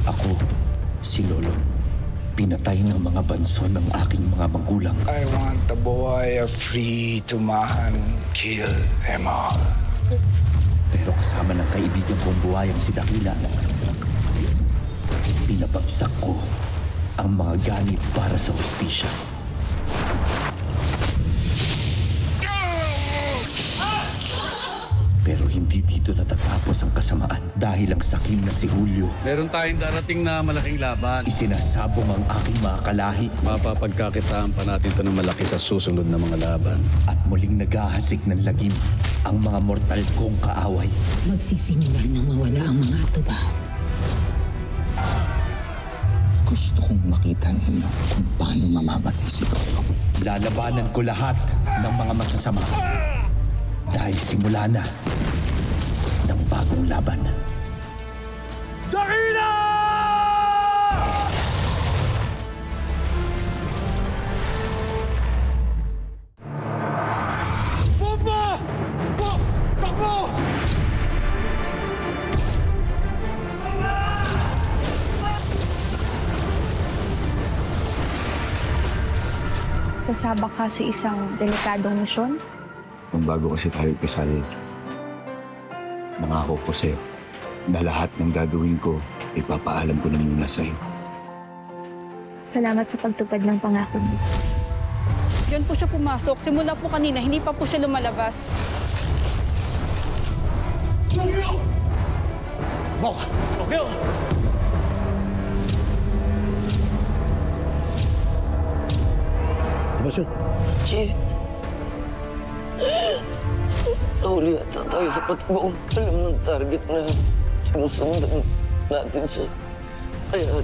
Ako, si Lolong. Pinatay ng mga banso ng aking mga magulang. I want the boy free to man, kill them all. Pero kasama ng kaibigan kong buhayang si Dakila, pinabagsak ko ang mga ganit para sa hustisya. Pero hindi dito natatapos ang kasamaan dahil ang sakim na si Julio. Meron tayong darating na malaking laban. Isinasabong ang aking mga kalahi. Mapapagkakitaan pa natin ito ng malaki sa susunod na mga laban. At muling naghahasik ng lagim ang mga mortal kong kaaway. Magsisimula nang mawala ang mga tuba. Gusto kong makita ninyo kung paano mamamatay si Lolo. Lalabanan ko lahat ng mga masasama. Dahil simula na ng bagong laban. Dakila! Bomba! Takbo! Sasabak ka sa isang delikadong misyon? Kung bago kasi tayo kasal, nangako ko sa'yo na lahat ng gagawin ko, ipapaalam ko na muna sa'yo. Salamat sa pagtupad ng pangako mo. Diyan po siya pumasok. Simula po kanina, hindi pa po siya lumalabas. Bok! Okay! Sebastian! Che! Nahuli ata tayo sa patagong. Alam ng target na sinusundan natin siya. Kaya...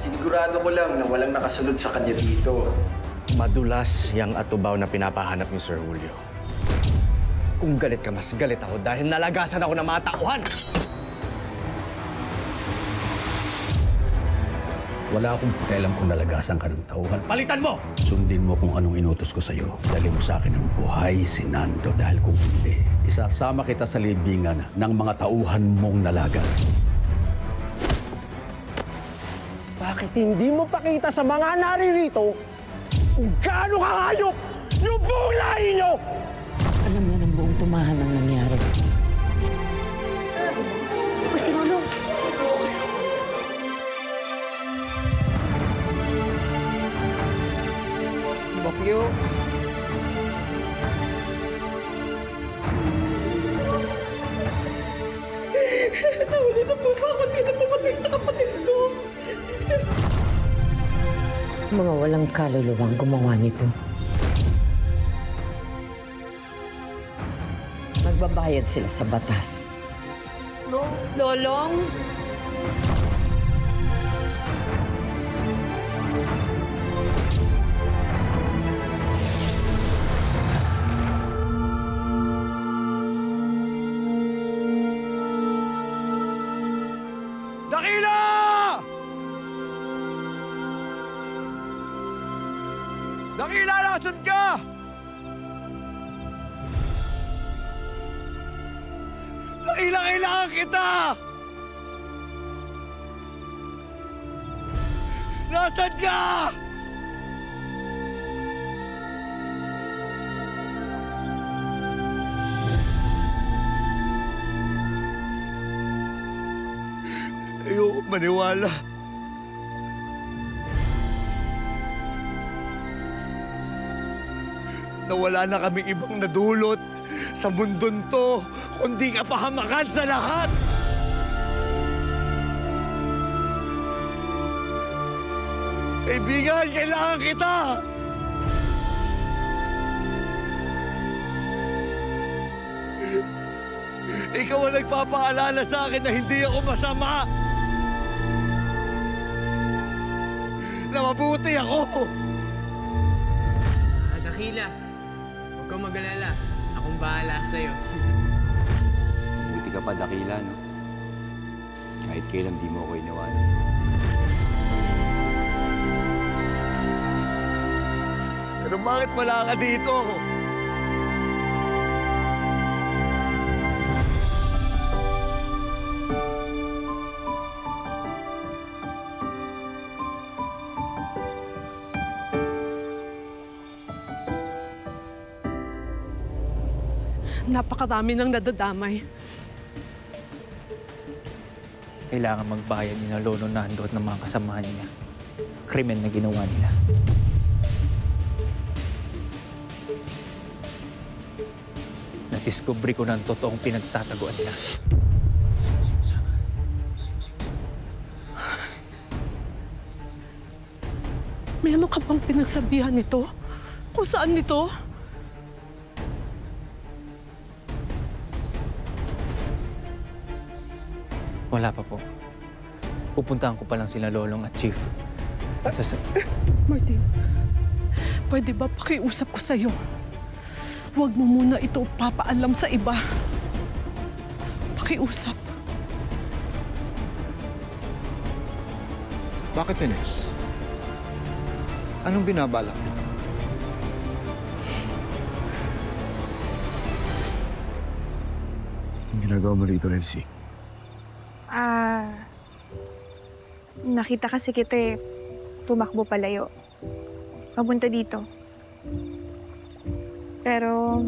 Sinigurado ko lang na walang nakasunod sa kanya dito. Madulas yung atubaw na pinapahanap ni Sir Julio. Kung galit ka, mas galit ako dahil nalagasan ako ng mga tauhan. Wala akong pakialam kung nalagasan ka ng tauhan. Palitan mo! Sundin mo kung anong inutos ko sa'yo. Dali mo sa akin ang buhay si Nando dahil kung hindi, isasama kita sa libingan ng mga tauhan mong nalagas. Bakit hindi mo pakita sa mga naririto kung gaano kahayop yung buong lahi nyo? Alam na ng buong tumahan ang nangyari. O si Lolong. Bakyo! Nahuli na po ba kung sino pumatay sa kapatid ko? Mga walang kaluluwang gumawa nito. Magbabayad sila sa batas. Lolong? Dakila! Dakila, nasan ka? Dakila, kailangan kita! Nasan ka? Ayoko maniwala. Na wala na kaming ibang nadulot sa mundon to, kundi kapahamakan sa lahat. Kaibigan, kailangan kita! Ikaw ang nagpapaalala sa akin na hindi ako masama. Na mabuti ako. Dakila, huwag kang mag-alala. Akong bahala sa'yo. Buti ka pa, Dakila, no? Kahit kailan di mo ako iniwan. Bakit wala ka dito? Napakarami nang nadadamay. Kailangan magbayad ni na Lolo Nando at ng mga kasamahan niya. Krimen na ginawa nila. Nadiskubre ko ng totoong pinagtataguan nila. May ano ka bang pinagsabihan nito? Kung saan nito? Wala pa po. Pupuntahan ko pa lang sila Lolong at Chief. At Martin, pwede ba pakiusap ko sa'yo? Huwag mo muna ito papaalam sa iba. Pakiusap. Bakit, Ines? Anong binabalak mo? Ang ginagawa mo rito, Elsie? Nakita kasi kita tumakbo palayo. Papunta dito. Pero,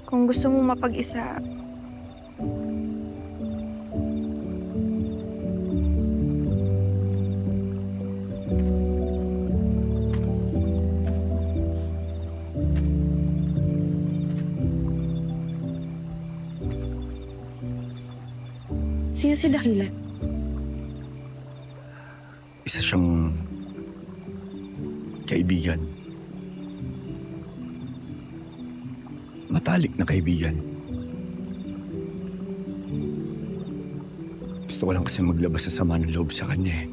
kung gusto mo mapag-isa, sino si Dakila? Isa siyang kaibigan. Matalik na kaibigan. Gusto ko lang kasi maglabas sa sama ng loob sa kanya eh.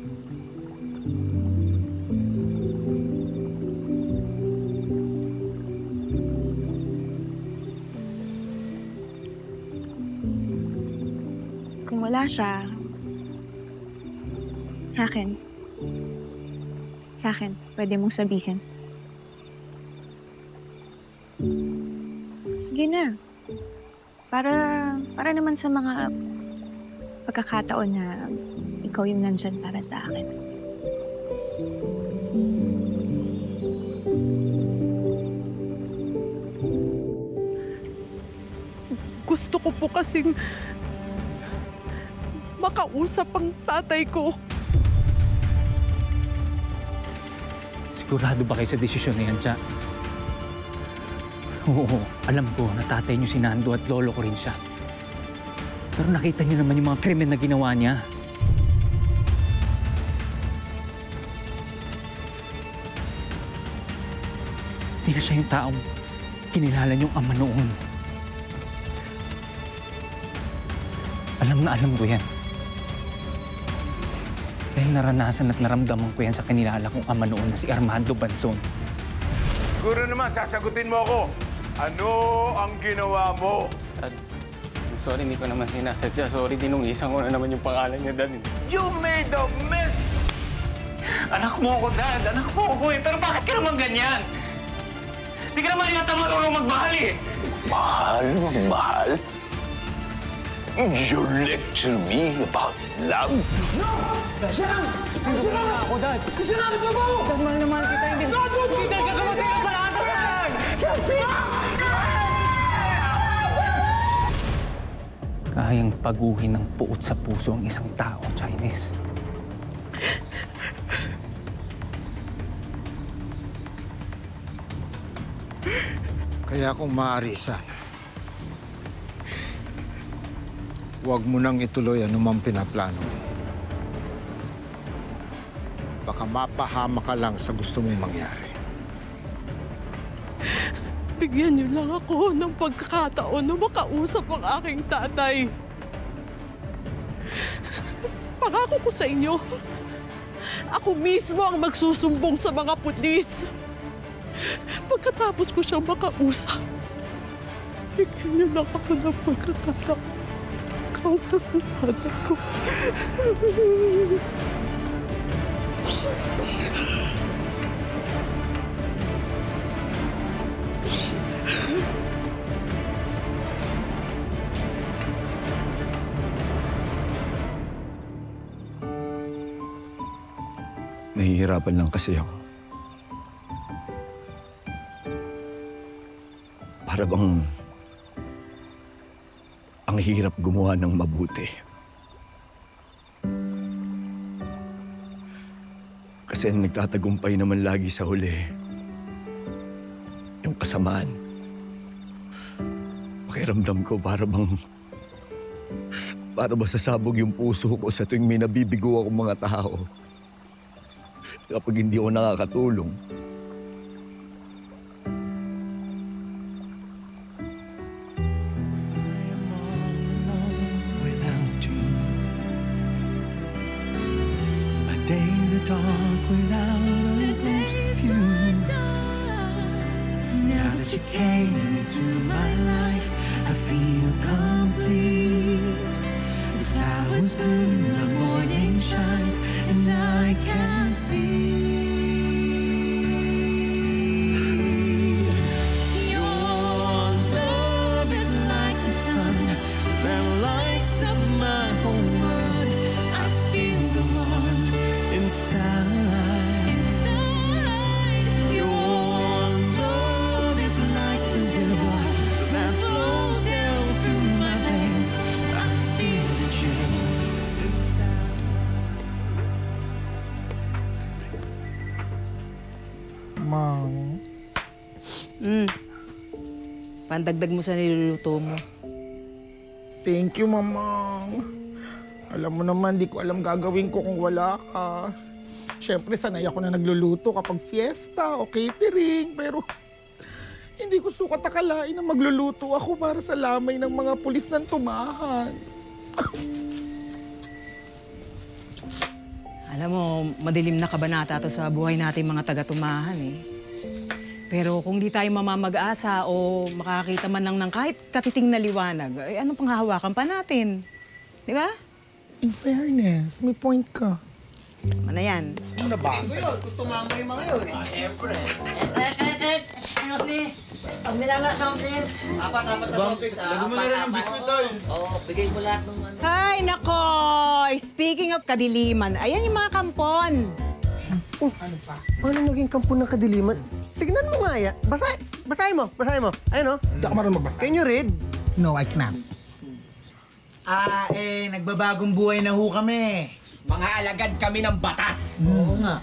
Kung wala siya, sa akin, pwede mong sabihin. Sige na. Para naman sa mga pagkakataon na ikaw yung nandyan para sa akin. Gusto ko po kasing makausap ang tatay ko. Sigurado ba kayo sa desisyon na yan, Cha? Oo, alam ko na tatay niyo si Nando at lolo ko rin siya. Pero nakita niyo naman yung mga krimen na ginawa niya. Hindi na siya yung taong kinilala niyong ama noon. Alam ko yan. Dahil naranasan at naramdaman ko yan sa kinilala kong ama noon na si Armando Banzon. Siguro naman, sasagutin mo ako. Ano ang ginawa mo? Dad, sorry, hindi ko naman sinasadya. Sorry, dinungisan ko na naman yung pangalan niya, Dad. You made a mess! Anak mo ako, Dad. Anak mo ako eh. Pero bakit ka naman ganyan? Hindi ka naman yata marunong magmahal eh. Mahal? You lecture me about love? No! Siya lang ako, Dad. Siya lang ito mo! Dad, mahal na mahal kita. Hindi ka kamatay ang palata, Dad! Kayang paguhin ng puot sa puso ang isang tao, Chinese. Kaya kung maaari sana, huwag mo nang ituloy anumang pinaplano. Baka mapahama ka lang sa gusto mong mangyari. Bigyan niyo lang ako ng pagkakataon na makausap ang aking tatay. Pangako ko sa inyo, ako mismo ang magsusumbong sa mga pulis. Pagkatapos ko siyang makausap, bigyan niyo lang ako ng pagkakataon. Kausap ang tatay ko. Nahihirapan lang kasi ako. Para bang ang hirap gumawa ng mabuti. Kasi nagtatagumpay naman lagi sa huli yung kasamaan. Pakiramdam ko para sasabog yung puso ko sa tuwing may nabibigo akong mga tao. Kapag hindi ako nakakatulong. Days are dark without a glimpse of you. Now that you came into my life, I feel complete. The flowers bloom, the morning shines, and I can see. Your love is like the sun that lights up my whole world. I feel the warmth inside. Your love is like the river that flows down through my veins. I feel the chill inside. Mang. Pandagdag mo sa niluluto mo. Thank you, Mamang. Alam mo naman, di ko alam gagawin ko kung wala ka. Siyempre, sanay ako na nagluluto kapag fiesta o catering. Pero hindi ko sukat akalain na magluluto ako para sa lamay ng mga pulis ng tumahan. Alam mo, madilim na kabanata to sa buhay natin mga taga-tumahan eh. Pero kung di tayo mamamag-asa o makakita man lang ng kahit katiting na liwanag, eh, anong panghahawakan pa natin? Di ba? In fairness, may point ka. Ano yan? Ano ba? Kung tumama yung mga yun. Siyempre. Pag nilala something, apat na something. Lagyan mo na rin ng biskuit, tol. Oo, bigay mo lahat ng ano. Ay, nako! Speaking of kadiliman, ayan yung mga kampon. Ano pa? Paano naging kampo ng kadiliman? Tignan mo nga yan. Basahin mo. Ayun o. Hindi ako marunong magbasa. Can you read? No, I cannot. Nagbabagong buhay na ho kami. Mga alagad kami ng batas. Oo nga.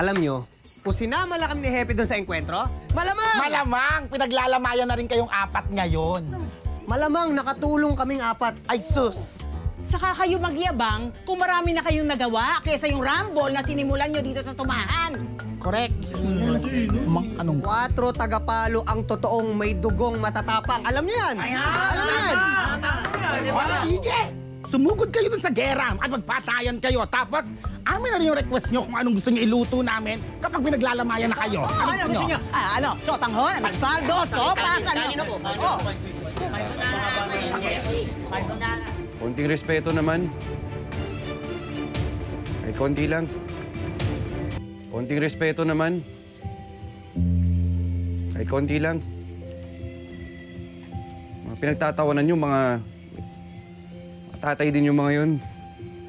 Alam nyo, kung sinama lang kami ni Hepe doon sa enkwentro, malamang! Malamang! Pinaglalamayan na rin kayong apat ngayon. Malamang nakatulong kaming apat. Ay, sus! Saka kayo magyabang kung marami na kayong nagawa kaysa yung rumble na sinimulan nyo dito sa tumahan. Correct. Anong? 4 tagapalo ang totoong may dugong matatapang. Alam niyo yan? Alam niyo yan? Sige! Sumugod kayo dun sa gera at magpatayan kayo. Tapos, amin na rin yung request nyo kung anong gusto nyo iluto namin kapag pinaglalamayan na kayo. Ano gusto nyo? Sotanghon, aspaldo, sopas, ano? Konting respeto naman. Kahit konti lang. Konting respeto naman. Kahit konti lang. Mga pinagtatawanan yung mga tatay din yung mga yun.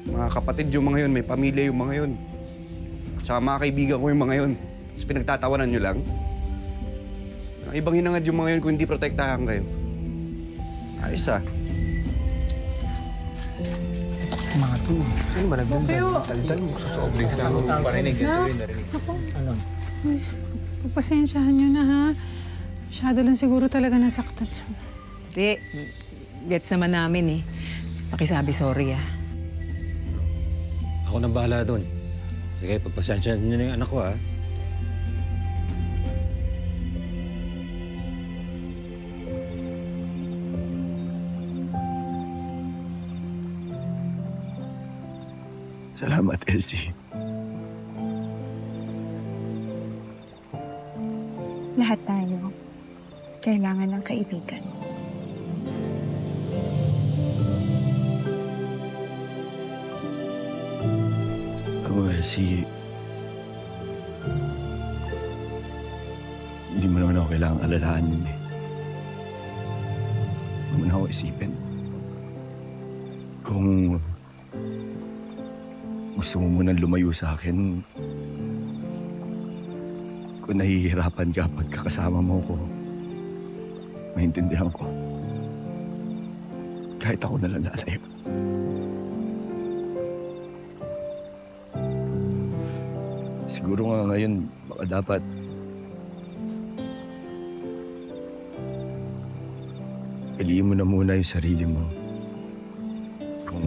Mga kapatid yung mga yun. May pamilya yung mga yun. Tsaka mga kaibigan ko yung mga yun. Tapos pinagtatawanan nyo lang. Ibang hinangad yung mga yun kung hindi protektahan kayo. Ayos ah. Sa mga to. Sino ba nagdaldal mo? Susobring sa ako. Parinig, narinig. Ano? Pagpasensyahan nyo na, ha? Masyado lang siguro talaga nasaktan. Hindi. Gets naman namin eh. Pakisabi sorry ah. Ako nang bahala doon. Sige, pagpasensyahan nyo na yung anak ko, ha? Salamat, Elsie. Lahat tayo kailangan ng kaibigan. Ako, Elsie, hindi mo naman ako kailangang alalahanin eh. Huwag mo na ako isipin. Kung gusto mo munang lumayo sa akin, kung nahihirapan ka pagkakasama mo ko, maintindihan ko. Kahit ako nalalayo. Siguro nga ngayon, baka dapat piliin mo na muna yung sarili mo. Kung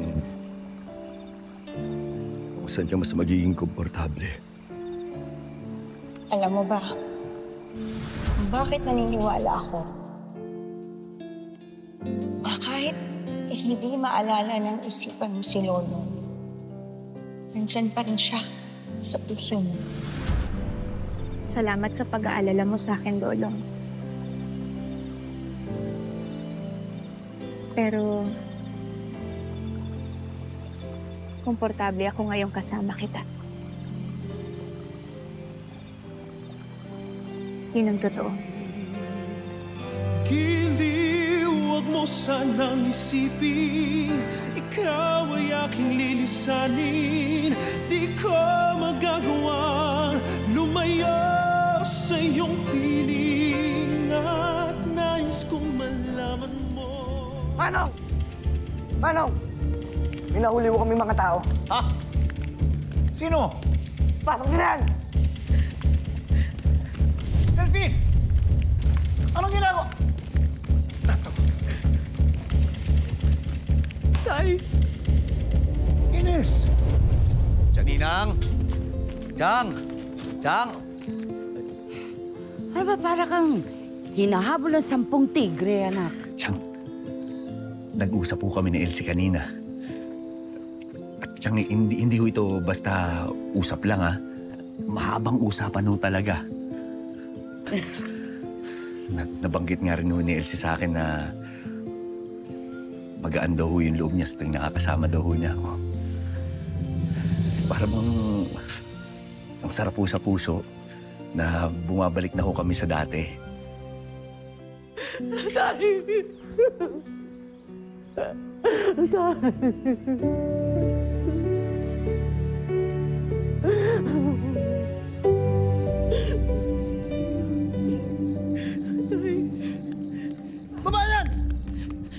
saan ka mas magiging komportable. Alam mo ba, bakit naniniwala ako? Kahit hindi maalala ng isipan mo si Lolo, nandyan pa rin siya sa puso mo. Salamat sa pag-aalala mo sa akin, Lolo. Pero komportable ako ngayong kasama kita. Yun ang totoo. Giliw, huwag mo sanang isipin, ikaw ay aking lilisanin. Di ko magagawa lumayo sa iyong piling at nais kong malaman mo. Manong! Manong! Minahuli mo kami mga tao. Ha? Sino? Pasok din yan! Delphine! Anong ginagawa? Tay! Ines! Ninang! Chang! Chang! Ano ba para kang hinahabol ng 10 tigre, anak? Chang, nag-usap po kami ni Elsie kanina. At Chang, hindi ho ito basta usap lang, ha? Mahabang usapan ho talaga. Nabanggit nga rin ho ni Elsie sa akin na magaan daw ho yung loob niya sa tuwing nakakasama daw ho niya ako. Para bang ang sarap po sa puso na bumabalik na ho kami sa dati. Tay! Babayan!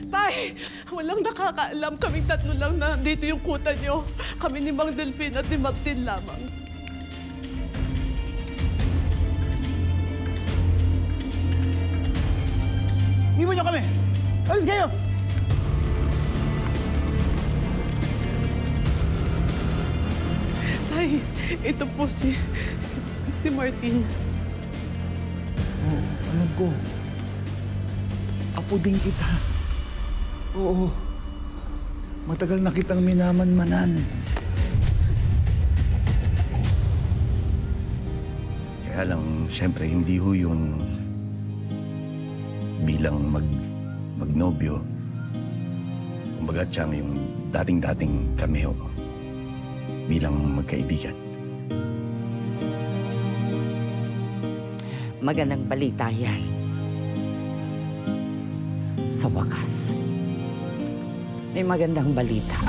Tay! Walang nakakaalam. Kaming tatlo lang na dito yung kuta nyo. Kami ni Mang Delphine at ni Martin lamang. Iwan niyo kami! Alis kayo! Tay, ito po si Martin. Oo, alam ko. Apo din kita. Oo. Matagal na kitang minamanmanan. Kaya lang, siyempre, hindi ho yung bilang magnobyo. Kumbaga, Chang, yung dating-dating kami ho. Bilang magkaibigan. Magandang balita yan. Sa wakas, may magandang balita.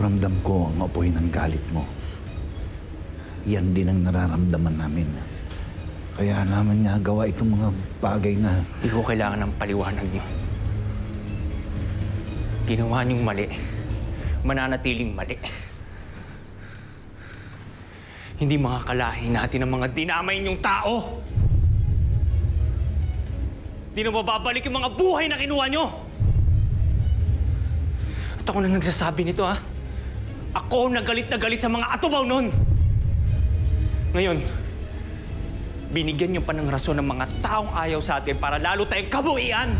Ramdam ko ang apoy ng galit mo. Yan din ang nararamdaman namin. Kaya naman nga gawa itong mga bagay na... Hindi ko kailangan ng paliwanag niyo. Ginawa niyong mali. Mananatiling mali. Hindi makakalahin natin ang mga dinamay niyong tao. Hindi na mababalik yung mga buhay na kinuha niyo. At ako na nagsasabi nito, ha? Ako na galit sa mga atubaw nun. Ngayon, binigyan niyo pa ng rason ng mga taong ayaw sa atin para lalo tayong kabuian.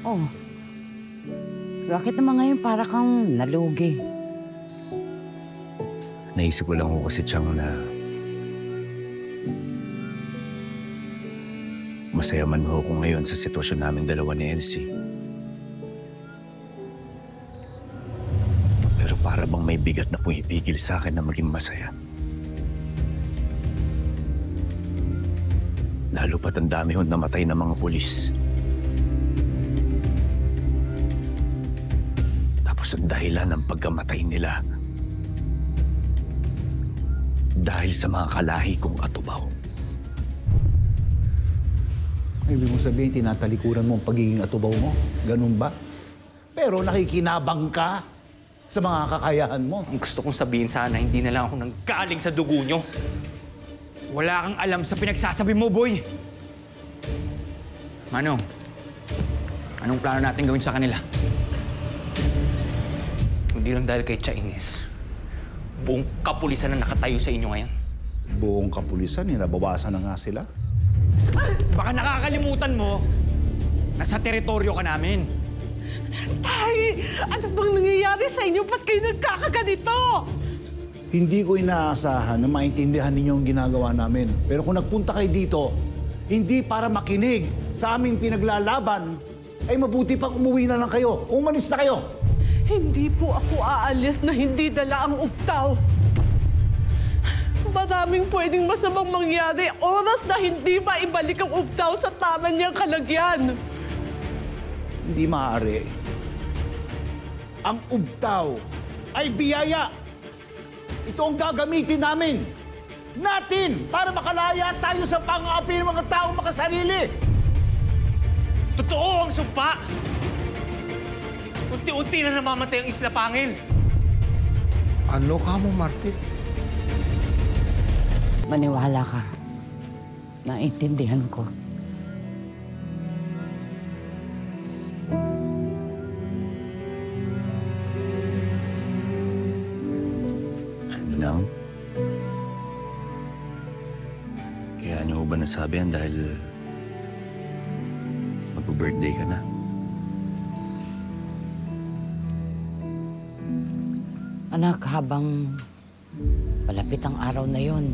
Oh, bakit naman ngayon para kang nalugi? Naisip ko lang ho kasi, Chang, na masaya man ho ko ngayon sa sitwasyon namin dalawa ni Elsie. Pero para bang may bigat na pumipigil sa akin na maging masaya. Lalo pat ang dami hong namatay ng mga pulis. Tapos ang dahilan ng pagkamatay nila dahil sa mga kalahi kong atubaw. Ibig mo sabihin, tinatalikuran mo ang pagiging atubaw mo? Ganun ba? Pero nakikinabang ka sa mga kakayahan mo. Ang gusto kong sabihin sana, hindi na lang ako nanggaling sa dugo nyo. Wala kang alam sa pinagsasabi mo, boy. Manong, anong plano natin gawin sa kanila? Hindi lang dahil kay Chinese. Buong kapulisan na nakatayo sa inyo ngayon. Buong kapulisan, nabawasan na nga sila. Baka nakakalimutan mo, nasa teritoryo ka namin. Tay! Ano bang nangyayari sa inyo? Ba't kayo nagkakaganito? Hindi ko inaasahan na maintindihan ninyo ang ginagawa namin. Pero kung nagpunta kayo dito, hindi para makinig sa aming pinaglalaban, ay mabuti pang umuwi na lang kayo. Umalis na kayo. Hindi po ako aalis na hindi dala ang ugtaw. Maraming pwedeng masamang mangyari. Oras na hindi maibalik ang ugtaw sa tama niyang kalagyan. Hindi maaari. Ang ugtaw ay biyaya. Ito ang gagamitin namin. Natin! Para makalaya tayo sa pang-aapi ng mga taong makasarili. Totoo ang sumpa! Unti-unti na namamatay ang Isla Pangil. Ano ka mo, Martin? Maniwala ka. Naintindihan ko. Ano lang? Kaya ano ba nasabi yan dahil mag-birthday ka na? Anak, habang malapit ang araw na yon,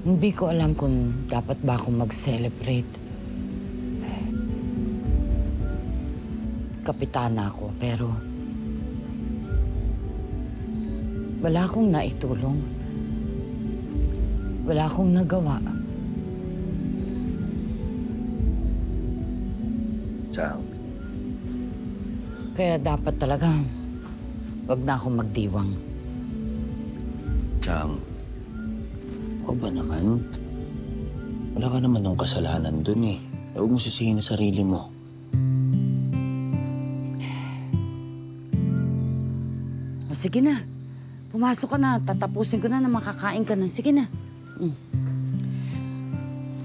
hindi ko alam kung dapat ba akong mag-celebrate. Kapitana ako, pero wala akong naitulong. Wala akong nagawa. Chang. Kaya dapat talaga, wag na akong magdiwang. Chang, o ba naman? Wala ka naman ng kasalanan dun eh. Huwag mo sisihin ang sarili mo. O sige na, pumasok ka na. Tatapusin ko na na makakain ka na. Sige na.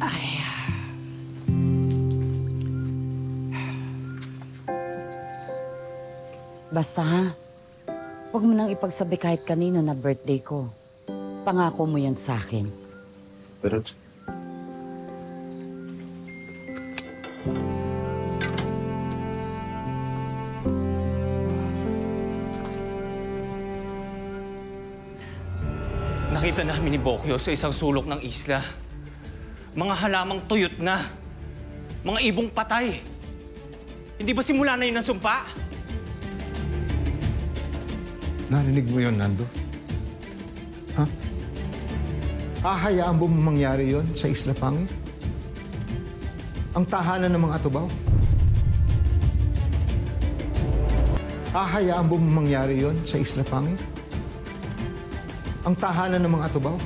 Ay. Basta ha, huwag mo nang ipagsabi kahit kanino na birthday ko. Pangako mo yan sa akin. Pero... Nakita namin ni Bokyo sa isang sulok ng isla. Mga halamang tuyot na. Mga ibong patay. Hindi ba simula na yun ang sumpa? Narinig mo yon, Nando? Ha? Hahayaan mo mangyari yon sa Isla Pangil? Ang tahanan ng mga atubaw? Hahayaan mo mangyari yon sa Isla Pangil? Ang tahanan ng mga atubaw?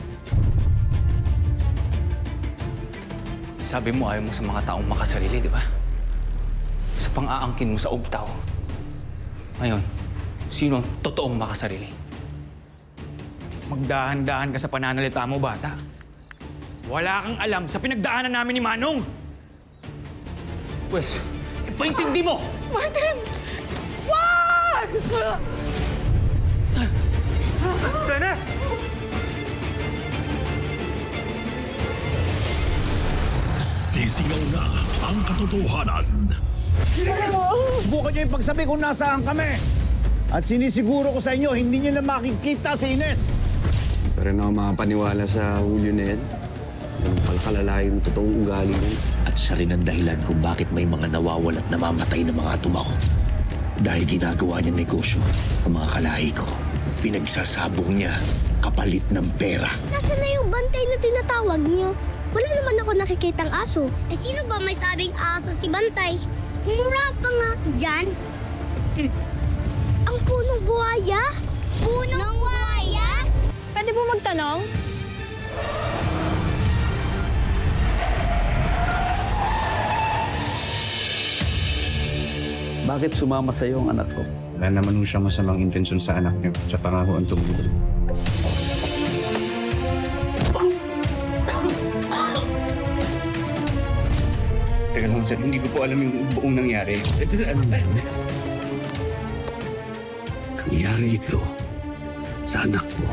Sabi mo ayaw mo sa mga taong makasarili, di ba? Sa pang-aangkin mo sa ugtaw. Ngayon, sino ang totoong makasarili? Magdahan-dahan ka sa pananalita mo, bata. Wala kang alam sa pinagdaanan namin ni Manong. Pwes, ipaintindi mo! Martin! Wag! Chinese! Sisigaw na ang katotohanan. Subukan niyo yung pagsabi kung nasaan kami. At sinisiguro ko sa inyo, hindi niyo na makikita si Ines. Pero na ako makapaniwala sa Julio na yan. Ganun pang kalala yung totoong ugali nun. At siya rin ang dahilan kung bakit may mga nawawala at namamatay na mga tumaw. Dahil ginagawa niya negosyo ang mga kalahi ko. Pinagsasabong niya kapalit ng pera. Nasaan na yung bantay na tinatawag niyo? Wala naman ako nakikitang aso. Eh sino ba may sabing aso si Bantay? Mura pa nga dyan. Ang punong buhaya? Punong buhaya? Pwede po magtanong? Bakit sumama sa iyo ang anak ko? Wala naman siya masamang intensyon sa anak niyo. Sa pangako ang tumulong. Teka lang, sir. Hindi ko po alam yung buong nangyari. Nangyari ito sa anak mo.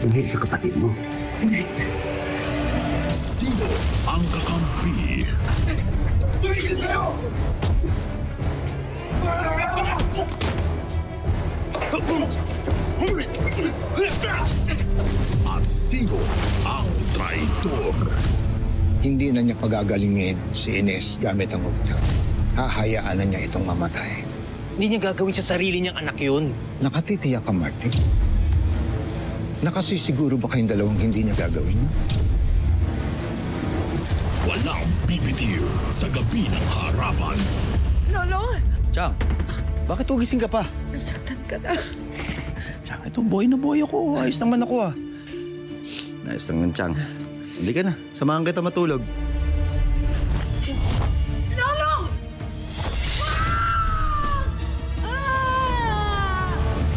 Hindi sa kapatid mo. Sino ang kakampi? At sino ang traitor? Hindi na niya pagagalingin si Ines gamit ang ugtang. Hahayaan na niya itong mamatay. Hindi niya gagawin sa sarili niyang anak yun. Nakatitiyak ka, Martin? Nakasisiguro ba kayong dalawang hindi niya gagawin? Walang bibitiw sa gabi ng harapan. Lolo! Chang, bakit ugising ka pa? Nasaktan ka na. Chang, ito boy na boy ako. Ayos naman ako ah. Ayos lang ng Chang. Hindi ka na. Samahan kita matulog. Lolo!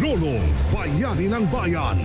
Lolo, bayani ng bayan.